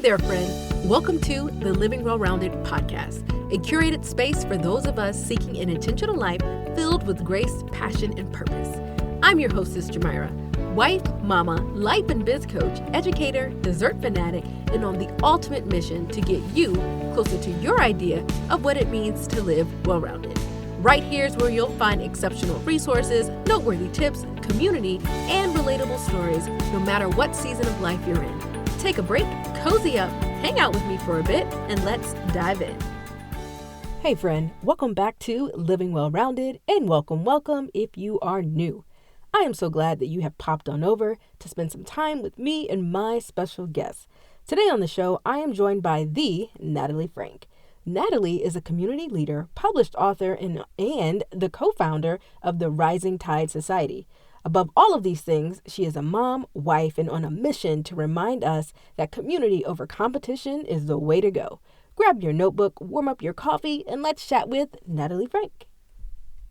Hey there, friend. Welcome to the Living Well-Rounded podcast, a curated space for those of us seeking an intentional life filled with grace, passion, and purpose. I'm your hostess, Jamira, wife, mama, life and biz coach, educator, dessert fanatic, and on the ultimate mission to get you closer to your idea of what it means to live well-rounded. Right here's where you'll find exceptional resources, noteworthy tips, community, and relatable stories, no matter what season of life you're in. Take a break, cozy up, hang out with me for a bit, and let's dive in. Hey friend, welcome back to Living Well-Rounded, and welcome if you are new. I am so glad that you have popped on over to spend some time with me and my special guest. Today on the show, I am joined by the Natalie Franke. Natalie is a community leader, published author, and the co-founder of the Rising Tide Society. Above all of these things, she is a mom, wife, and on a mission to remind us that community over competition is the way to go. Grab your notebook, warm up your coffee, and let's chat with Natalie Franke.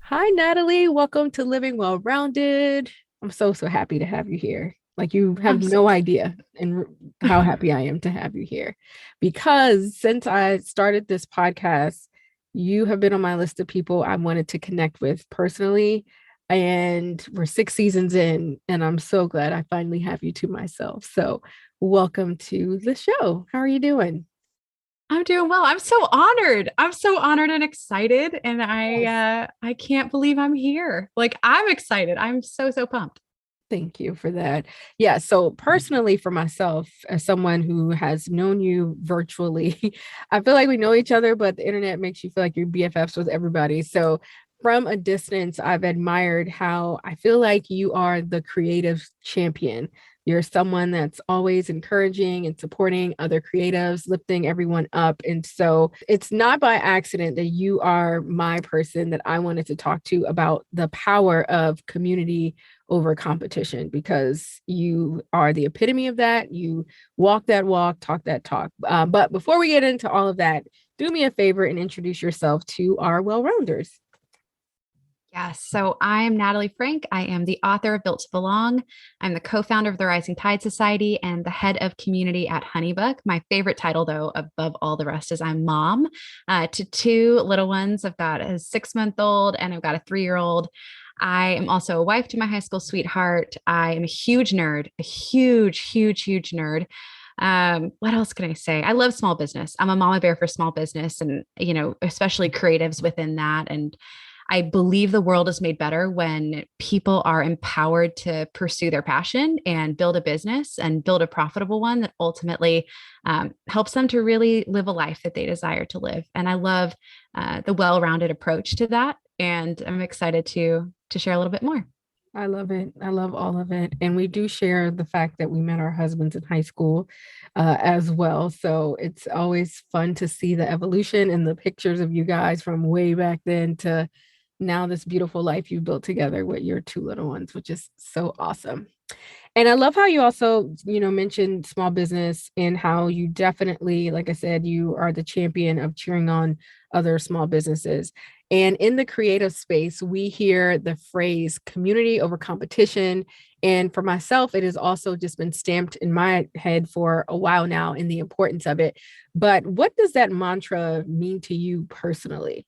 Hi, Natalie. Welcome to Living Well-Rounded. I'm so happy to have you here. Like, you have no idea and how happy I am to have you here, because since I started this podcast, you have been on my list of people I wanted to connect with personally. And we're 6 seasons in, and I'm so glad I finally have you to myself. So welcome to the show. How are you doing? I'm doing well. I'm so honored. And excited. And I can't believe I'm here. Like, I'm excited. I'm so pumped. Thank you for that. Yeah. So personally, for myself, as someone who has known you virtually, I feel like we know each other, but the internet makes you feel like you're BFFs with everybody. So from a distance, I've admired how I feel like you are the creative champion. You're someone that's always encouraging and supporting other creatives, lifting everyone up. And so it's not by accident that you are my person that I wanted to talk to about the power of community over competition, because you are the epitome of that. You walk that walk, talk that talk. But before we get into all of that, do me a favor and introduce yourself to our well-rounders. Yes. So I am Natalie Franke. I am the author of Built to Belong. I'm the co-founder of the Rising Tide Society and the head of community at Honeybook. My favorite title, though, above all the rest, is I'm mom to 2 little ones. I've got a 6-month-old and I've got a 3-year-old. I am also a wife to my high school sweetheart. I am a huge nerd, a huge nerd. What else can I say? I love small business. I'm a mama bear for small business and, especially creatives within that. And I believe the world is made better when people are empowered to pursue their passion and build a business and build a profitable one that ultimately helps them to really live a life that they desire to live. And I love the well-rounded approach to that. And I'm excited to share a little bit more. I love it. I love all of it. And we do share the fact that we met our husbands in high school as well. So it's always fun to see the evolution and the pictures of you guys from way back then to now this beautiful life you built together with your 2 little ones, which is so awesome. And I love how you also, mentioned small business and how you definitely, like I said, you are the champion of cheering on other small businesses. And in the creative space, we hear the phrase community over competition. And for myself, it has also just been stamped in my head for a while now in the importance of it. But what does that mantra mean to you personally?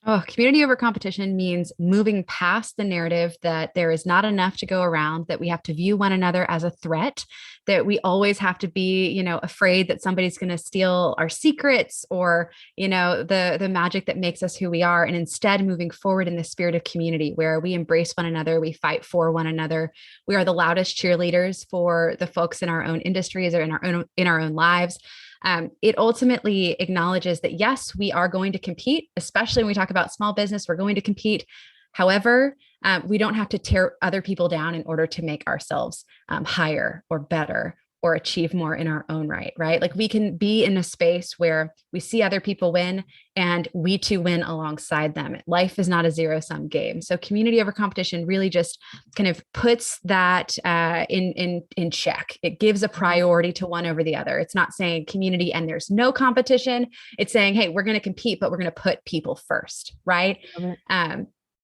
Oh, community over competition means moving past the narrative that there is not enough to go around, that we have to view one another as a threat, that we always have to be, afraid that somebody's going to steal our secrets or, the magic that makes us who we are. And instead moving forward in the spirit of community where we embrace one another, we fight for one another. We are the loudest cheerleaders for the folks in our own industries or in our own lives. It ultimately acknowledges that, yes, we are going to compete, especially when we talk about small business, we're going to compete. However, we don't have to tear other people down in order to make ourselves higher or better or achieve more in our own right? Like, we can be in a space where we see other people win and we too win alongside them. Life is not a zero-sum game. So community over competition really just kind of puts that in check. It gives a priority to one over the other. It's not saying community and there's no competition. It's saying, hey, we're going to compete, but we're going to put people first, right?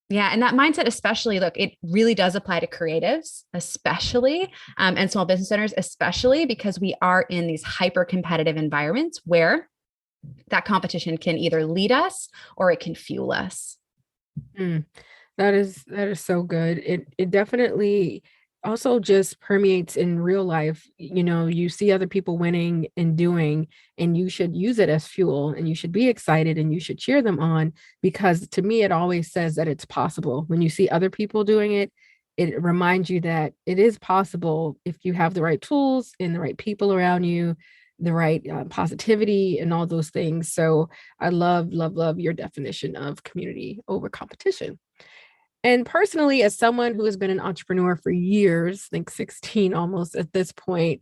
Yeah. And that mindset, especially, look, it really does apply to creatives, especially, and small business owners, especially because we are in these hyper competitive environments where that competition can either lead us or it can fuel us. Mm, that is so good. It definitely also just permeates in real life. You know, you see other people winning and doing, and you should use it as fuel, and you should be excited and you should cheer them on, because to me it always says that it's possible. When you see other people doing it, it reminds you that it is possible if you have the right tools and the right people around you, the right positivity and all those things. So I love your definition of community over competition. And personally, as someone who has been an entrepreneur for years, I think 16 almost at this point,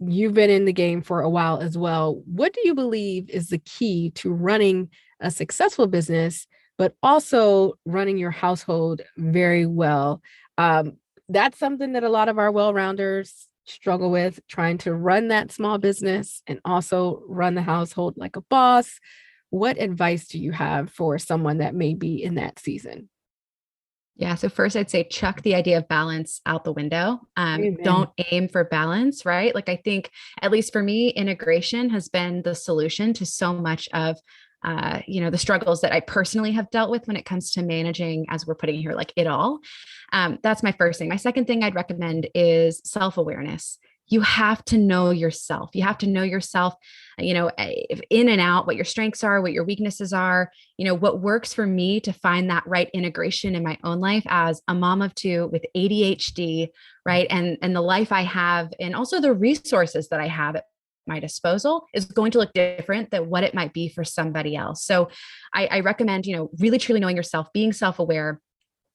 you've been in the game for a while as well. What do you believe is the key to running a successful business, but also running your household very well? That's something that a lot of our well-rounders struggle with, trying to run that small business and also run the household like a boss. What advice do you have for someone that may be in that season? Yeah. So first, I'd say chuck the idea of balance out the window. Amen. Don't aim for balance, right? Like I think, at least for me, integration has been the solution to so much of, the struggles that I personally have dealt with when it comes to managing, as we're putting here, like it all. That's my first thing. My second thing I'd recommend is self awareness. You have to know yourself. You have to know yourself, in and out, what your strengths are, what your weaknesses are, what works for me to find that right integration in my own life as a mom of two with ADHD, right? And the life I have, and also the resources that I have at my disposal is going to look different than what it might be for somebody else. So I recommend, really truly knowing yourself, being self-aware.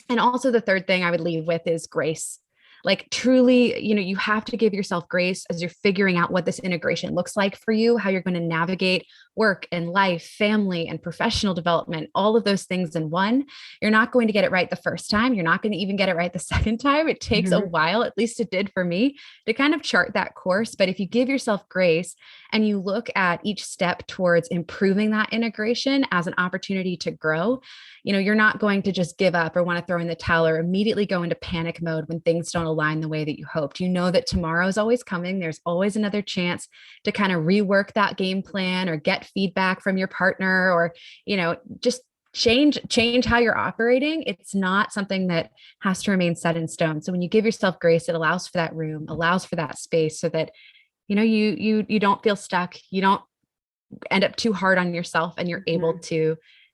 And also the third thing I would leave with is grace. Like truly, you have to give yourself grace as you're figuring out what this integration looks like for you, how you're going to navigate work and life, family and professional development, all of those things in one. You're not going to get it right the first time. You're not going to even get it right the second time. It takes a Mhm. while, at least it did for me, to kind of chart that course. But if you give yourself grace and you look at each step towards improving that integration as an opportunity to grow, you're not going to just give up or want to throw in the towel or immediately go into panic mode when things don't align the way that you hoped. You know that tomorrow is always coming. There's always another chance to kind of rework that game plan or get feedback from your partner, or, just change how you're operating. It's not something that has to remain set in stone. So when you give yourself grace, it allows for that room, allows for that space so that, you don't feel stuck. You don't end up too hard on yourself, and you're able Mhm.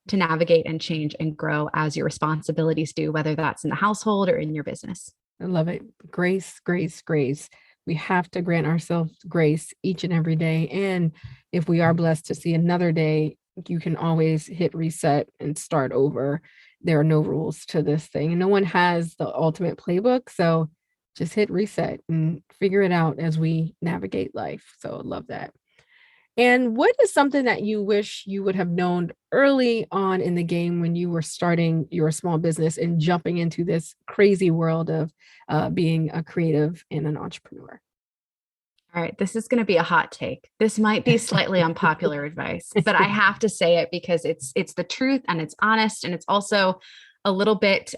to navigate and change and grow as your responsibilities do, whether that's in the household or in your business. I love it. Grace, grace, grace. We have to grant ourselves grace each and every day. And if we are blessed to see another day, you can always hit reset and start over. There are no rules to this thing. And no one has the ultimate playbook. So just hit reset and figure it out as we navigate life. So I love that. And what is something that you wish you would have known early on in the game when you were starting your small business and jumping into this crazy world of being a creative and an entrepreneur? All right, this is going to be a hot take. This might be slightly unpopular advice, but I have to say it because it's the truth and it's honest, and it's also a little bit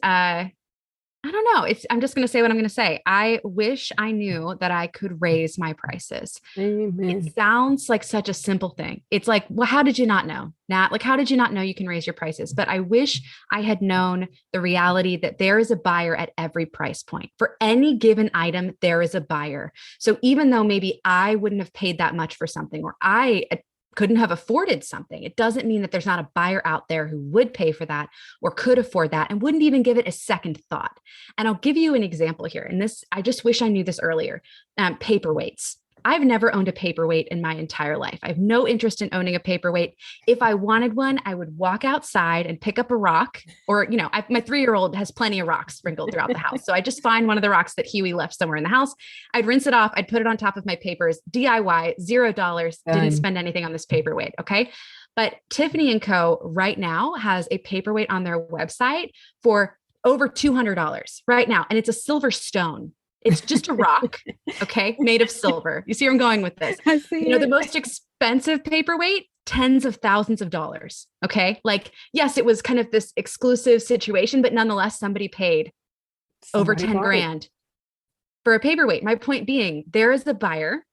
I don't know. I'm just going to say what I'm going to say. I wish I knew that I could raise my prices. It Amen. sounds like such a simple thing. It's like, well, how did you not know, Nat? Like, how did you not know you can raise your prices? But I wish I had known the reality that there is a buyer at every price point. For any given item, there is a buyer. So even though maybe I wouldn't have paid that much for something, or I couldn't have afforded something, it doesn't mean that there's not a buyer out there who would pay for that or could afford that and wouldn't even give it a second thought. And I'll give you an example here. And this, I just wish I knew this earlier. Paperweights. I've never owned a paperweight in my entire life. I have no interest in owning a paperweight. If I wanted one, I would walk outside and pick up a rock, or, my 3-year-old has plenty of rocks sprinkled throughout the house. So I just find one of the rocks that Huey left somewhere in the house. I'd rinse it off. I'd put it on top of my papers, DIY, $0. Didn't Done. spend anything on this paperweight. Okay. But Tiffany and Co. right now has a paperweight on their website for over $200 right now. And it's a silver stone. It's just a rock, okay, made of silver. You see where I'm going with this? I see The most expensive paperweight, tens of thousands of dollars. Okay. Like, yes, it was kind of this exclusive situation, but nonetheless, somebody paid over 10 grand for a paperweight. My point being, there is a buyer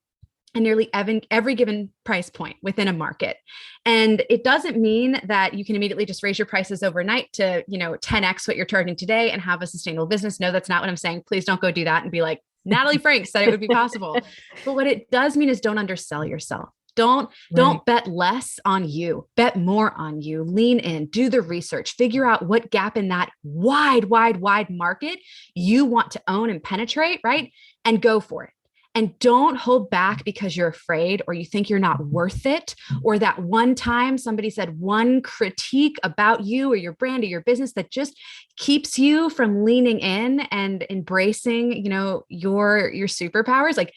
and nearly every given price point within a market. And it doesn't mean that you can immediately just raise your prices overnight to, 10x what you're charging today and have a sustainable business. No, that's not what I'm saying. Please don't go do that and be like, Natalie Franke said it would be possible. But what it does mean is don't undersell yourself. Don't bet less on you, bet more on you, lean in, do the research, figure out what gap in that wide market you want to own and penetrate, right? And go for it. And don't hold back because you're afraid or you think you're not worth it, or that one time somebody said one critique about you or your brand or your business that just keeps you from leaning in and embracing, your superpowers. Like,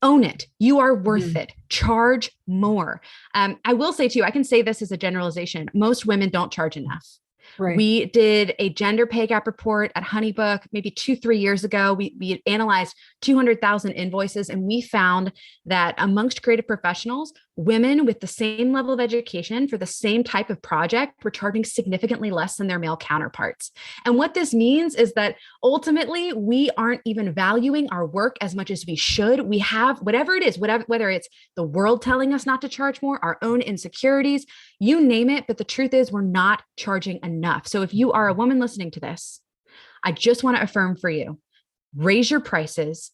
own it. You are worth it. Charge more. I will say to you, I can say this as a generalization. Most women don't charge enough. Right. We did a gender pay gap report at Honeybook maybe 2-3 years ago. We analyzed 200,000 invoices, and we found that amongst creative professionals, women with the same level of education for the same type of project were charging significantly less than their male counterparts. And what this means is that ultimately we aren't even valuing our work as much as we should. We have whatever it is, whether it's the world telling us not to charge more, our own insecurities, you name it. But the truth is we're not charging enough. So if you are a woman listening to this, I just want to affirm for you, raise your prices.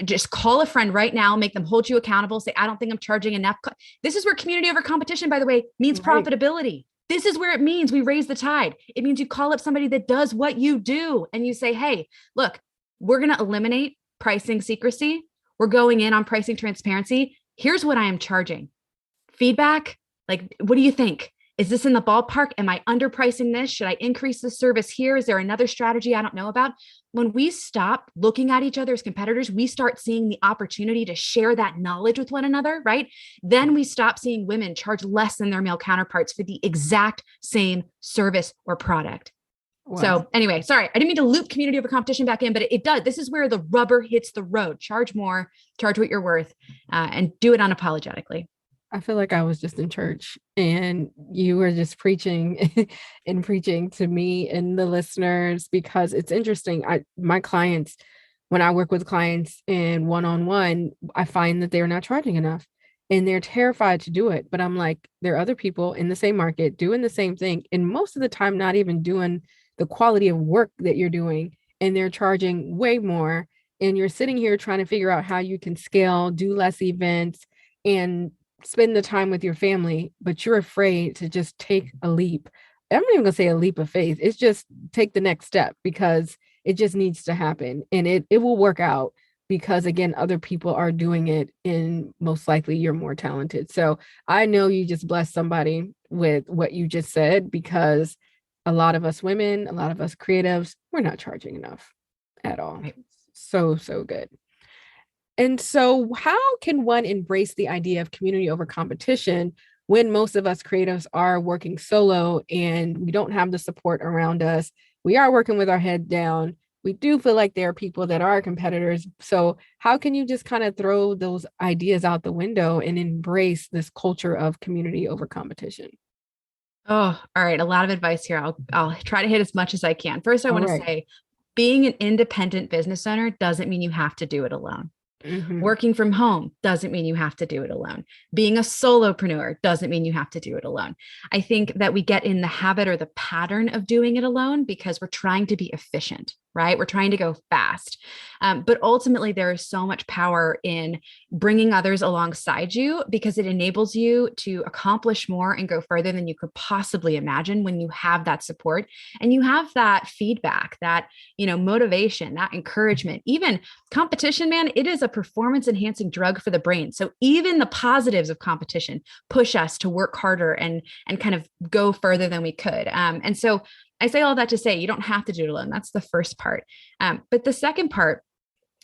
Just call a friend right now, make them hold you accountable. Say, I don't think I'm charging enough. This is where community over competition, by the way, means profitability. This is where it means we raise the tide. It means you call up somebody that does what you do and you say, hey, look, we're going to eliminate pricing secrecy. We're going in on pricing transparency. Here's what I am charging. Feedback. Like, what do you think? Is this in the ballpark? Am I underpricing this? Should I increase the service here? Is there another strategy I don't know about? When we stop looking at each other as competitors, we start seeing the opportunity to share that knowledge with one another, right? Then we stop seeing women charge less than their male counterparts for the exact same service or product. Wow. So anyway, sorry, I didn't mean to loop community over competition back in, but it does. This is where the rubber hits the road. Charge more, charge what you're worth, and do it unapologetically. I feel like I was just in church and you were just preaching and preaching to me and the listeners, because it's interesting. My clients, when I work with clients in one-on-one, I find that they're not charging enough and they're terrified to do it. But I'm like, there are other people in the same market doing the same thing. And most of the time, not even doing the quality of work that you're doing. And they're charging way more. And you're sitting here trying to figure out how you can scale, do less events, and spend the time with your family, but you're afraid to just take a leap. I'm not even gonna say a leap of faith. It's just take the next step, because it just needs to happen and it will work out, because again, other people are doing it and most likely you're more talented. So I know you just blessed somebody with what you just said, because a lot of us women, a lot of us creatives, we're not charging enough at all. Right. So good. And so how can one embrace the idea of community over competition when most of us creatives are working solo and we don't have the support around us? We are working with our head down. We do feel like there are people that are competitors. So how can you just kind of throw those ideas out the window and embrace this culture of community over competition? Oh, all right. A lot of advice here. I'll try to hit as much as I can. First, I want to say being an independent business owner doesn't mean you have to do it alone. Mm-hmm. Working from home doesn't mean you have to do it alone. Being a solopreneur doesn't mean you have to do it alone. I think that we get in the habit or the pattern of doing it alone because we're trying to be efficient, right? We're trying to go fast. But ultimately, there is so much power in bringing others alongside you, because it enables you to accomplish more and go further than you could possibly imagine when you have that support and you have that feedback, that, motivation, that encouragement. Even competition, man, it is a performance enhancing drug for the brain. So even the positives of competition push us to work harder and kind of go further than we could. And so I say all that to say you don't have to do it alone. That's the first part. But the second part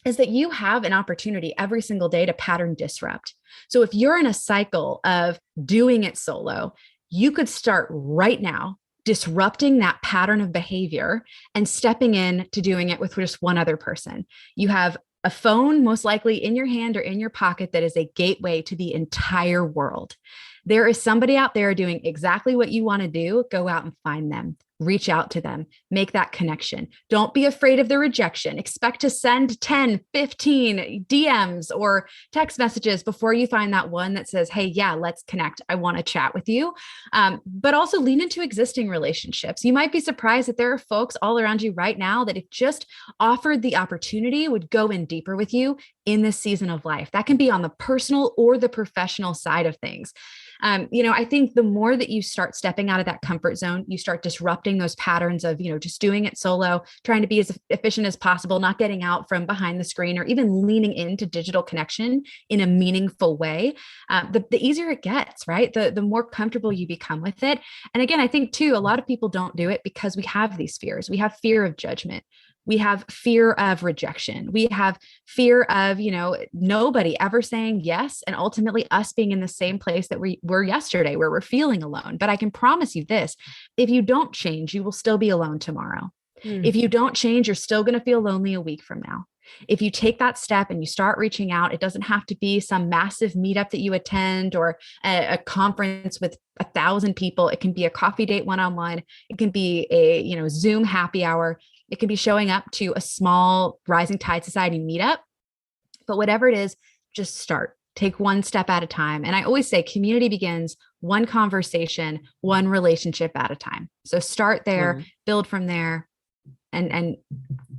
is that you have an opportunity every single day to pattern disrupt. So if you're in a cycle of doing it solo, you could start right now disrupting that pattern of behavior and stepping in to doing it with just one other person. You have a phone most likely in your hand or in your pocket that is a gateway to the entire world. There is somebody out there doing exactly what you want to do. Go out and find them. Reach out to them, make that connection. Don't be afraid of the rejection. Expect to send 10, 15 DMs or text messages before you find that one that says, hey, yeah, let's connect. I want to chat with you. But also lean into existing relationships. You might be surprised that there are folks all around you right now that if just offered the opportunity would go in deeper with you in this season of life. That can be on the personal or the professional side of things. I think the more that you start stepping out of that comfort zone, you start disrupting those patterns of, just doing it solo, trying to be as efficient as possible, not getting out from behind the screen or even leaning into digital connection in a meaningful way. The easier it gets, right? The more comfortable you become with it. And again, I think too, a lot of people don't do it because we have these fears. We have fear of judgment. We have fear of rejection. We have fear of, nobody ever saying yes. And ultimately us being in the same place that we were yesterday, where we're feeling alone. But I can promise you this, if you don't change, you will still be alone tomorrow. If you don't change, you're still going to feel lonely a week from now. If you take that step and you start reaching out, it doesn't have to be some massive meetup that you attend or a conference with 1,000 people. It can be a coffee date one-on-one. It can be a, Zoom happy hour. It can be showing up to a small Rising Tide Society meetup. But whatever it is, just start. Take one step at a time. And I always say community begins one conversation, one relationship at a time. So start there, build from there, and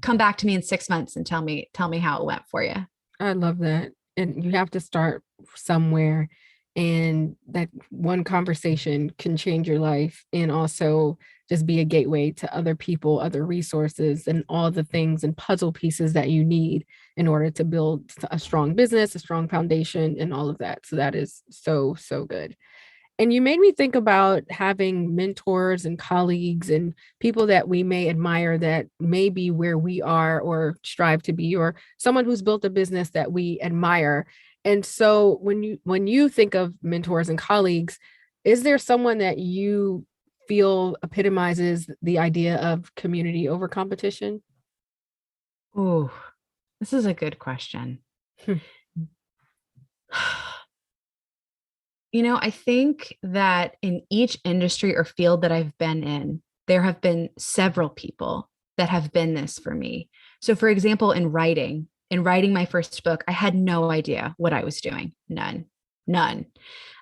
come back to me in 6 months and tell me how it went for you. I love that. And you have to start somewhere, and that one conversation can change your life and also just be a gateway to other people, other resources, and all the things and puzzle pieces that you need in order to build a strong business, a strong foundation, and all of that. So that is so, so good. And you made me think about having mentors and colleagues and people that we may admire that may be where we are or strive to be, or someone who's built a business that we admire. And so when you think of mentors and colleagues, is there someone that you feel epitomizes the idea of community over competition? Oh, this is a good question. I think that in each industry or field that I've been in, there have been several people that have been this for me. So for example, in writing my first book, I had no idea what I was doing. None. And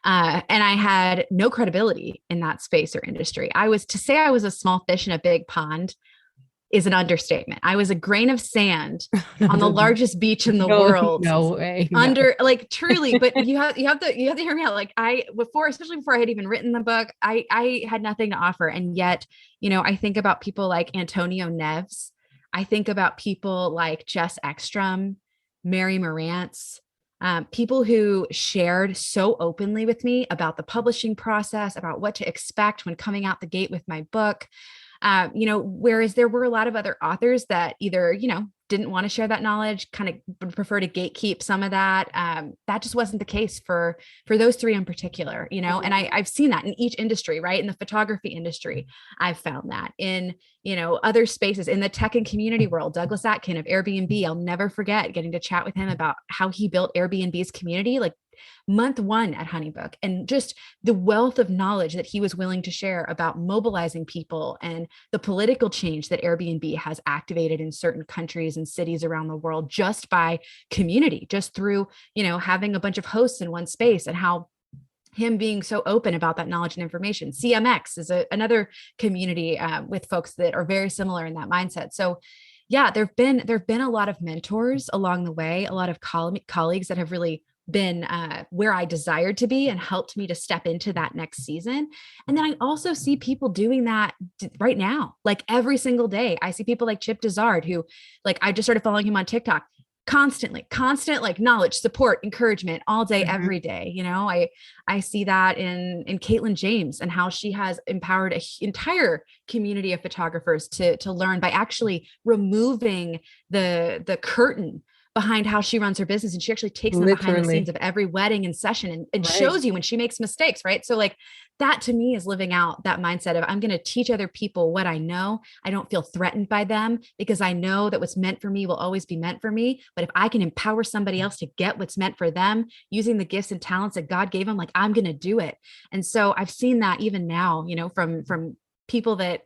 I had no credibility in that space or industry. To say I was a small fish in a big pond is an understatement. I was a grain of sand on the largest beach in the world. No way. Under truly, but you have to hear me out. Especially before I had even written the book, I had nothing to offer. And yet, I think about people like Antonio Neves. I think about people like Jess Ekstrom, Mary Morantz, people who shared so openly with me about the publishing process, about what to expect when coming out the gate with my book. Whereas there were a lot of other authors that either, didn't want to share that knowledge, kind of would prefer to gatekeep some of that. That just wasn't the case for those three in particular, and I've seen that in each industry, right? In the photography industry, I've found that in, other spaces in the tech and community world. Douglas Atkin of Airbnb, I'll never forget getting to chat with him about how he built Airbnb's community, like month one at Honeybook, and just the wealth of knowledge that he was willing to share about mobilizing people and the political change that Airbnb has activated in certain countries and cities around the world just by community, just through, having a bunch of hosts in one space, and how him being so open about that knowledge and information. CMX is another community with folks that are very similar in that mindset. So yeah, there've been a lot of mentors along the way, a lot of colleagues that have really been where I desired to be and helped me to step into that next season. And then I also see people doing that right now, like every single day. I see people like Chip Dizard, who I just started following him on TikTok, constant knowledge, support, encouragement all day, every day. I see that in Caitlin James and how she has empowered an entire community of photographers to learn by actually removing the curtain behind how she runs her business. And she actually takes them behind the scenes of every wedding and session and shows you when she makes mistakes, right? So like that to me is living out that mindset of I'm going to teach other people what I know. I don't feel threatened by them because I know that what's meant for me will always be meant for me. But if I can empower somebody else to get what's meant for them using the gifts and talents that God gave them, like I'm going to do it. And so I've seen that even now, you know, from people that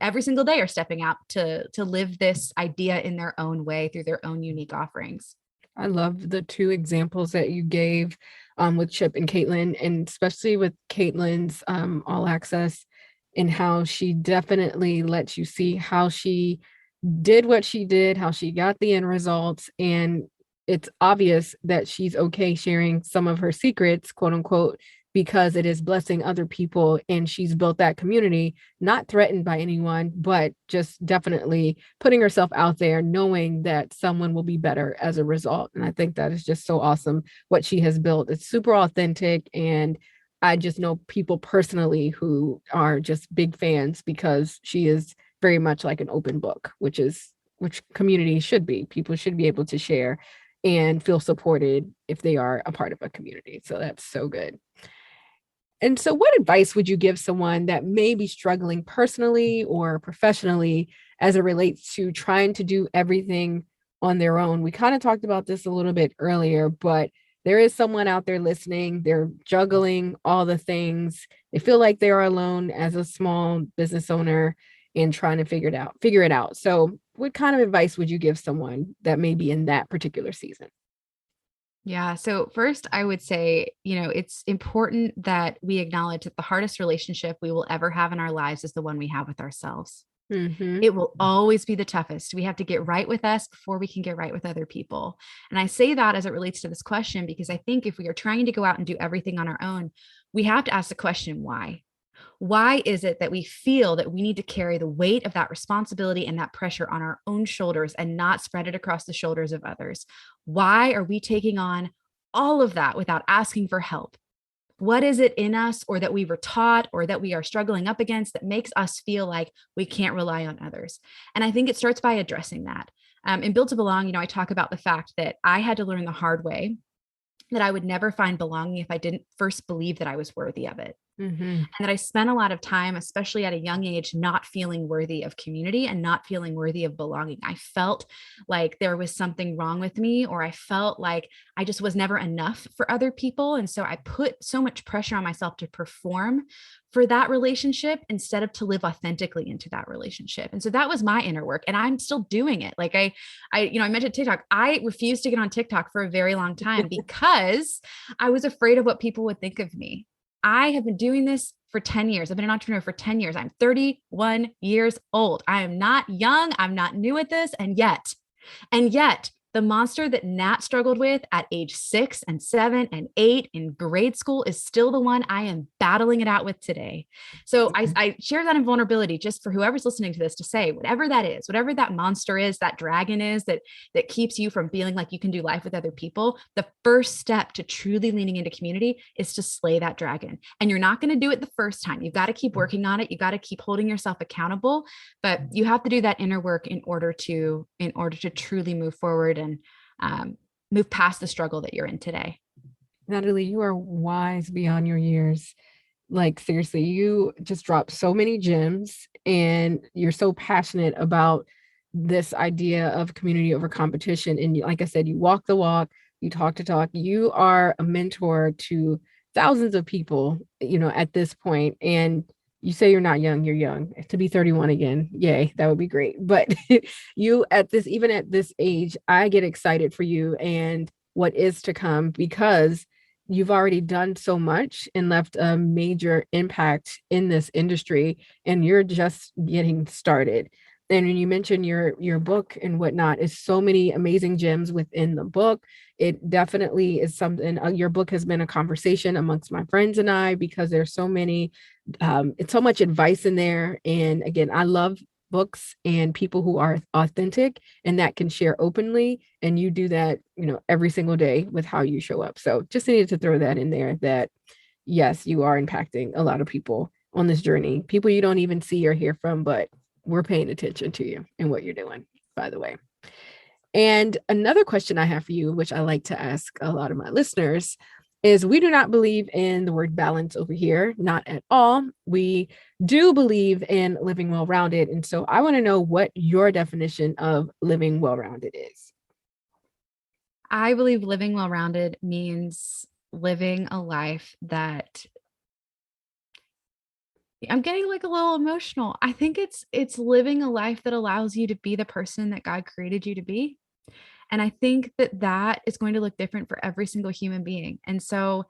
every single day are stepping out to live this idea in their own way through their own unique offerings. I love the two examples that you gave with Chip and Caitlin, and especially with Caitlin's All Access, and how she definitely lets you see how she did what she did, how she got the end results. And it's obvious that she's okay sharing some of her secrets, quote unquote, because it is blessing other people. And she's built that community, not threatened by anyone, but just definitely putting herself out there, knowing that someone will be better as a result. And I think that is just so awesome what she has built. It's super authentic. And I just know people personally who are just big fans because she is very much like an open book, which community should be. People should be able to share and feel supported if they are a part of a community. So that's so good. And so what advice would you give someone that may be struggling personally or professionally as it relates to trying to do everything on their own? We kind of talked about this a little bit earlier, but there is someone out there listening. They're juggling all the things. They feel like they are alone as a small business owner and trying to figure it out. So what kind of advice would you give someone that may be in that particular season? Yeah. So first, I would say, you know, it's important that we acknowledge that the hardest relationship we will ever have in our lives is the one we have with ourselves. Mm-hmm. It will always be the toughest. We have to get right with us before we can get right with other people. And I say that as it relates to this question, because I think if we are trying to go out and do everything on our own, we have to ask the question, why? Why is it that we feel that we need to carry the weight of that responsibility and that pressure on our own shoulders and not spread it across the shoulders of others? Why are we taking on all of that without asking for help? What is it in us or that we were taught or that we are struggling up against that makes us feel like we can't rely on others? And I think it starts by addressing that. In Build to Belong, you know, I talk about the fact that I had to learn the hard way that I would never find belonging if I didn't first believe that I was worthy of it. Mm-hmm. And that I spent a lot of time, especially at a young age, not feeling worthy of community and not feeling worthy of belonging. I felt like there was something wrong with me, or I felt like I just was never enough for other people. And so I put so much pressure on myself to perform for that relationship instead of to live authentically into that relationship. And so that was my inner work, and I'm still doing it. Like I mentioned TikTok. I refused to get on TikTok for a very long time because I was afraid of what people would think of me. I have been doing this for 10 years. I've been an entrepreneur for 10 years. I'm 31 years old. I am not young. I'm not new at this. And yet, the monster that Nat struggled with at age 6 and 7 and 8 in grade school is still the one I am battling it out with today. So I share that in vulnerability just for whoever's listening to this to say, whatever that is, whatever that monster is, that dragon is that keeps you from feeling like you can do life with other people, the first step to truly leaning into community is to slay that dragon. And you're not going to do it the first time. You've got to keep working on it. You got to keep holding yourself accountable, but you have to do that inner work in order to truly move forward and move past the struggle that you're in today. Natalie, you are wise beyond your years. Like, seriously, you just dropped so many gems, and you're so passionate about this idea of community over competition. And like I said, you walk the walk, you talk the talk. You are a mentor to thousands of people, you know, at this point. And you say you're not young, you're young. To be 31 again, yay, that would be great. But you even at this age, I get excited for you and what is to come, because you've already done so much and left a major impact in this industry, and you're just getting started. And when you mentioned your book and whatnot, is so many amazing gems within the book. It definitely is something. Your book has been a conversation amongst my friends and I, because there's so many, it's so much advice in there. And again, I love books and people who are authentic and that can share openly. And you do that, you know, every single day with how you show up. So just needed to throw that in there, that yes, you are impacting a lot of people on this journey, people you don't even see or hear from, but we're paying attention to you and what you're doing, by the way. And another question I have for you, which I like to ask a lot of my listeners, is we do not believe in the word balance over here, not at all. We do believe in living well-rounded. And so I want to know what your definition of living well-rounded is. I believe living well-rounded means living a life that I'm getting like a little emotional. I think it's living a life that allows you to be the person that God created you to be. And I think that is going to look different for every single human being. And so,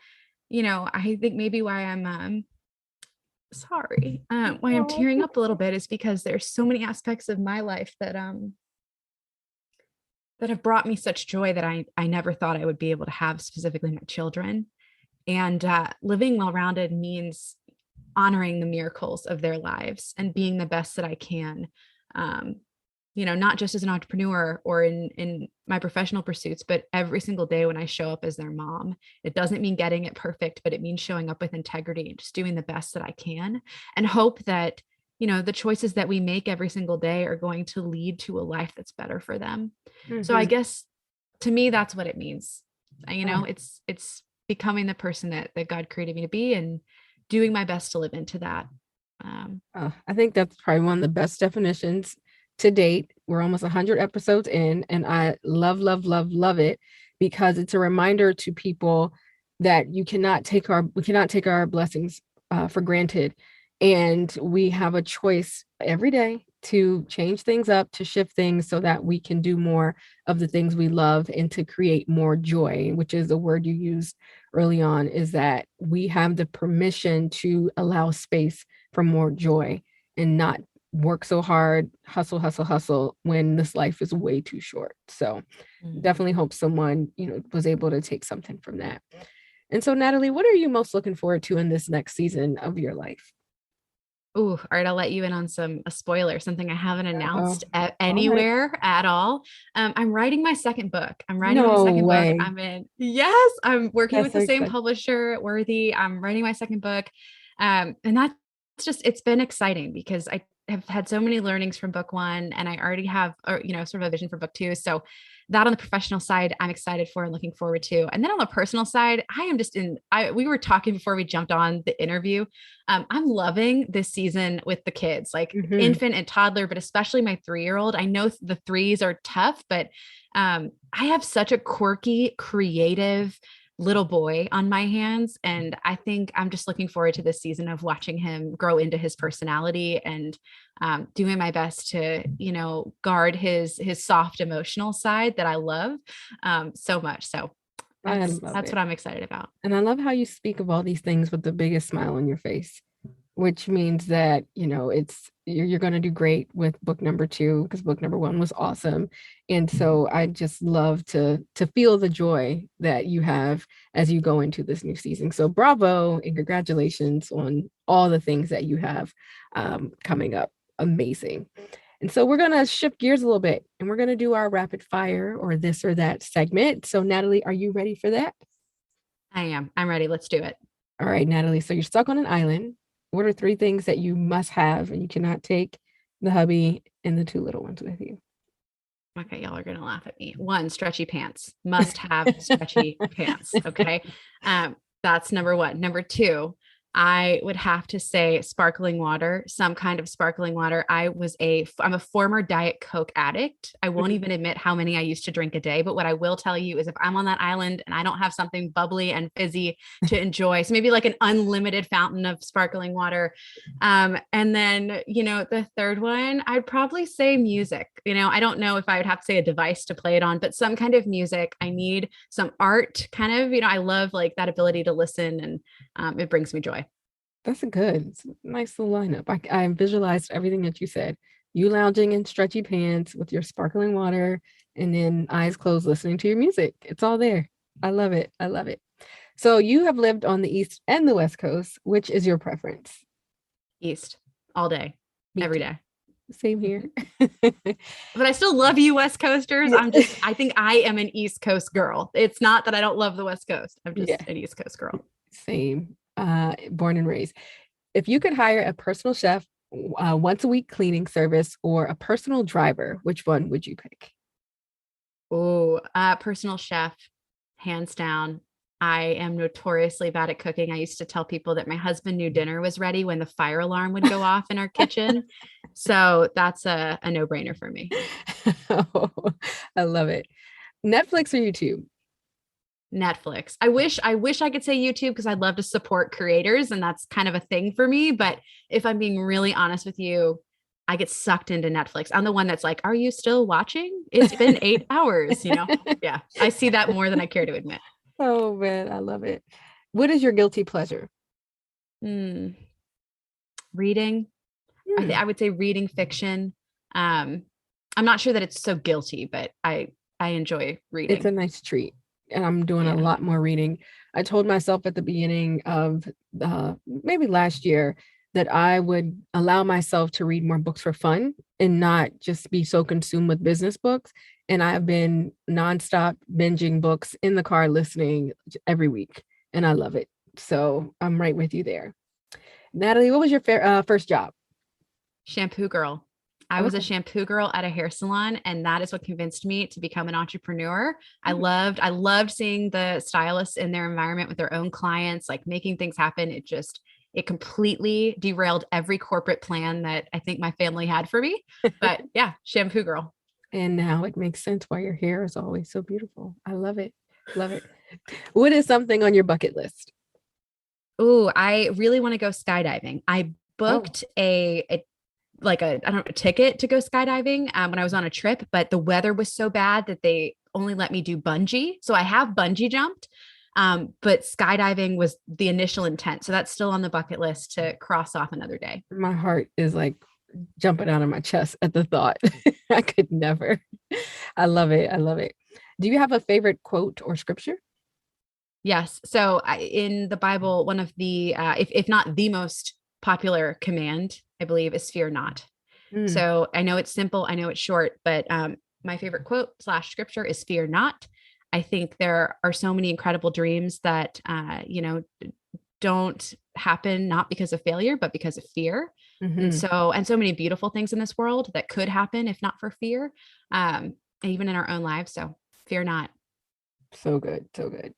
I think maybe why I'm sorry, why I'm Oh, tearing up a little bit is because there's so many aspects of my life that have brought me such joy that I never thought I would be able to have, specifically my children. And living well-rounded means honoring the miracles of their lives and being the best that I can. Um, not just as an entrepreneur or in my professional pursuits, but every single day when I show up as their mom. It doesn't mean getting it perfect, but it means showing up with integrity and just doing the best that I can, and hope that, the choices that we make every single day are going to lead to a life that's better for them. So I guess to me, that's what it means. It's becoming the person that God created me to be and doing my best to live into that. I think that's probably one of the best definitions to date. We're almost 100 episodes in, and I love, love, love, love it because it's a reminder to people that we cannot take our blessings for granted, and we have a choice every day to change things up, to shift things so that we can do more of the things we love and to create more joy, which is a word you used early on, is that we have the permission to allow space for more joy and not work so hard, hustle, hustle, hustle when this life is way too short. So definitely hope someone, was able to take something from that. And so, Natalie, what are you most looking forward to in this next season of your life? Ooh, all right. I'll let you in on a spoiler, something I haven't announced All right. anywhere at all. I'm writing my second book. No way. Yes, I'm working That's with so the same exciting. publisher, Worthy. I'm writing my second book. And that's it's been exciting because I have had so many learnings from book one, and I already have, sort of a vision for book two. So that on the professional side, I'm excited for and looking forward to. And then on the personal side, we were talking before we jumped on the interview. I'm loving this season with the kids, like Mhm. infant and toddler, but especially my 3-year-old. I know the threes are tough, but I have such a quirky, creative little boy on my hands. And I think I'm just looking forward to this season of watching him grow into his personality and doing my best to, guard his soft emotional side that I love so much. So I that's love that's it. what I'm excited about. And I love how you speak of all these things with the biggest smile on your face, which means that, you're going to do great with book number 2 because book number 1 was awesome. And so I just love to feel the joy that you have as you go into this new season. So bravo and congratulations on all the things that you have coming up. Amazing. And so we're going to shift gears a little bit and we're going to do our rapid fire or this or that segment. So Natalie, are you ready for that? I am. I'm ready. Let's do it. All right, Natalie. So you're stuck on an island. What are 3 things that you must have and you cannot take the hubby and the 2 little ones with you? Okay, y'all are gonna laugh at me. 1, stretchy pants. Must have stretchy pants. Okay. That's number 1. Number 2, I would have to say sparkling water, some kind of sparkling water. I'm a former Diet Coke addict. I won't even admit how many I used to drink a day, but what I will tell you is if I'm on that island and I don't have something bubbly and fizzy to enjoy, so maybe like an unlimited fountain of sparkling water. And then, the third one, I'd probably say music. I don't know if I would have to say a device to play it on, but some kind of music. I need some art kind of, I love like that ability to listen, and it brings me joy. It's a nice little lineup. I visualized everything that you said. You lounging in stretchy pants with your sparkling water and then eyes closed listening to your music. It's all there. I love it. I love it. So you have lived on the East and the West Coast. Which is your preference? East all day, Me every too. day. Same here. But I still love you West Coasters. Yeah. I think I am an East Coast girl. It's not that I don't love the West Coast. I'm just Yeah, an East Coast girl. same. Born and raised. If you could hire a personal chef, once a week cleaning service, or a personal driver, which one would you pick? Oh, personal chef, hands down. I am notoriously bad at cooking. I used to tell people that my husband knew dinner was ready when the fire alarm would go off in our kitchen. So that's a no-brainer for me. Oh, I love it. Netflix or YouTube? Netflix. I wish I could say YouTube because I'd love to support creators and that's kind of a thing for me. But if I'm being really honest with you, I get sucked into Netflix. I'm the one that's like, are you still watching? It's been 8 hours, you know? Yeah. I see that more than I care to admit. Oh man, I love it. What is your guilty pleasure? Hmm. Reading. Hmm, I would say reading fiction. Um, I'm not sure that it's so guilty, but I enjoy it's a reading. nice treat. And I'm doing a Yeah. lot more reading. I told myself at the beginning of maybe last year that I would allow myself to read more books for fun and not just be so consumed with business books. And I've been nonstop binging books in the car listening every week. And I love it. So I'm right with you there. Natalie, what was your first job? Shampoo girl. I was a Okay. shampoo girl at a hair salon, and that is what convinced me to become an entrepreneur. Hmm. I loved seeing the stylists in their environment with their own clients, like making things happen. It completely derailed every corporate plan that I think my family had for me. But yeah, shampoo girl. And now it makes sense why your hair is always so beautiful. I love it. Love it. What is something on your bucket list? Oh, I really want to go skydiving. I Oh, booked I don't know, a ticket to go skydiving when I was on a trip, but the weather was so bad that they only let me do bungee. So I have bungee jumped, but skydiving was the initial intent. So that's still on the bucket list to cross off another day. my heart is like jumping out of my chest at the thought. I could never. I love it. I love it. Do you have a favorite quote or scripture? Yes. So in the Bible, one of the, if not the most popular command, I believe, is fear not. Mm, So I know it's simple, I know it's short, but my favorite quote slash scripture is fear not. I think there are so many incredible dreams that, don't happen not because of failure, but because of fear. hmm. And so many beautiful things in this world that could happen if not for fear, even in our own lives. So fear not. So good. So good.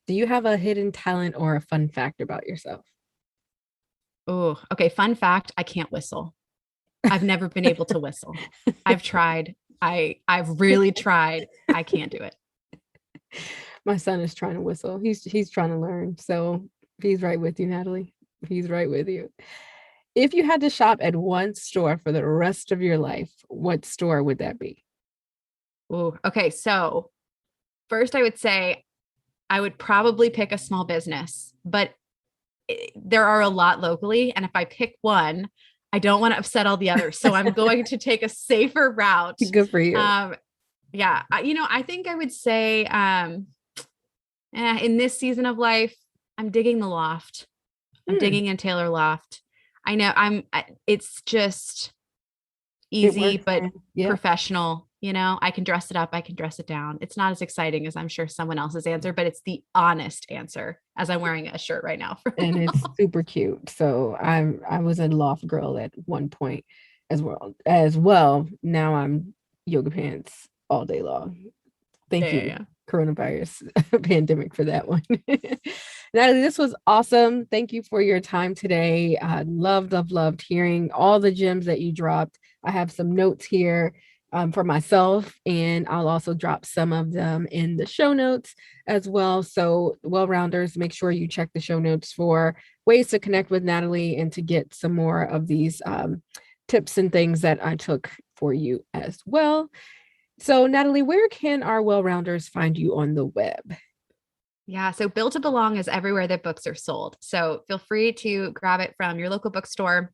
Do you have a hidden talent or a fun fact about yourself? Oh, okay. Fun fact, I can't whistle. I've never been able to whistle. I've tried. I've really tried. I can't do it. My son is trying to whistle. He's trying to learn. So he's right with you, Natalie. He's right with you. If you had to shop at one store for the rest of your life, what store would that be? Oh, okay. So first, I would say I would probably pick a small business, but there are a lot locally. And if I pick one, I don't want to upset all the others. So I'm going to take a safer route. Good for you. Um, yeah, I think I would say in this season of life, I'm digging the loft. I'm Hmm, digging in Taylor Loft. I know it's just it easy, works, but man. Yeah. professional. I can dress it up, I can dress it down. It's not as exciting as I'm sure someone else's answer, but it's the honest answer as I'm wearing a shirt right now. And it's super cute. So I was a loft girl at one point as well. As well, now I'm yoga pants all day long. Thank Yeah, you, yeah. coronavirus pandemic, for that one. Natalie, this was awesome. Thank you for your time today. I loved hearing all the gems that you dropped. I have some notes here for myself, and I'll also drop some of them in the show notes as well. So, well rounders, make sure you check the show notes for ways to connect with Natalie and to get some more of these tips and things that I took for you as well. So, Natalie, where can our well rounders find you on the web? Yeah. So Built to Belong is everywhere that books are sold. So feel free to grab it from your local bookstore,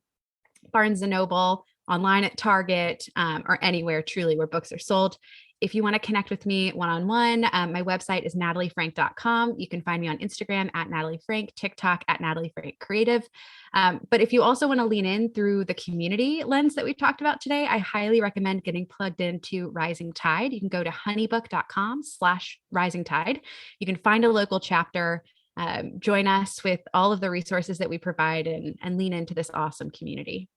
Barnes and Noble, online at Target, or anywhere truly where books are sold. If you want to connect with me one-on-one, my website is nataliefrank.com. You can find me on Instagram at Natalie Frank, TikTok at Natalie Frank Creative. But if you also want to lean in through the community lens that we've talked about today, I highly recommend getting plugged into Rising Tide. You can go to honeybook.com/rising tide. You can find a local chapter, join us with all of the resources that we provide and lean into this awesome community.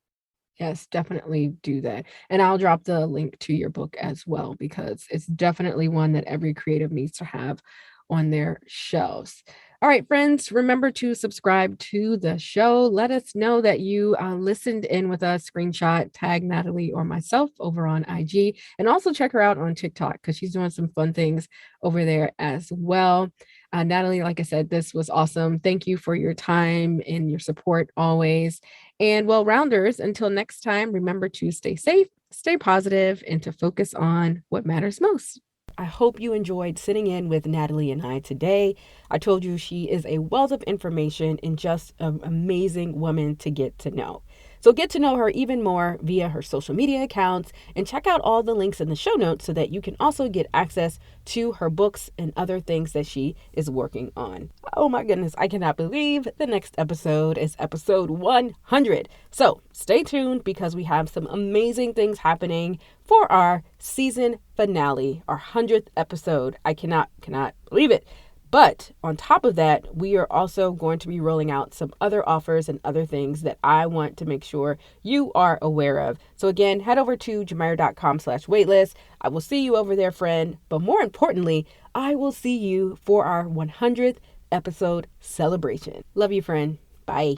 Yes, definitely do that. And I'll drop the link to your book as well, because it's definitely one that every creative needs to have on their shelves. All right, friends, remember to subscribe to the show. Let us know that you listened in with us. Screenshot, tag Natalie or myself over on IG, and also check her out on TikTok because she's doing some fun things over there as well. Natalie, like I said, this was awesome. Thank you for your time and your support always. And well, rounders, until next time, remember to stay safe, stay positive, and to focus on what matters most. I hope you enjoyed sitting in with Natalie and I today. I told you she is a wealth of information and just an amazing woman to get to know. So get to know her even more via her social media accounts and check out all the links in the show notes so that you can also get access to her books and other things that she is working on. Oh my goodness, I cannot believe the next episode is episode 100. So stay tuned because we have some amazing things happening for our season finale, our 100th episode. I cannot believe it. But on top of that, we are also going to be rolling out some other offers and other things that I want to make sure you are aware of. So again, head over to jamiria.com/waitlist. I will see you over there, friend. But more importantly, I will see you for our 100th episode celebration. Love you, friend. Bye.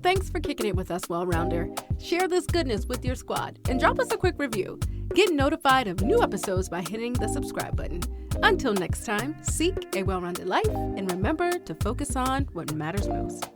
Thanks for kicking it with us, Well-Rounder. Share this goodness with your squad and drop us a quick review. Get notified of new episodes by hitting the subscribe button. Until next time, seek a well-rounded life and remember to focus on what matters most.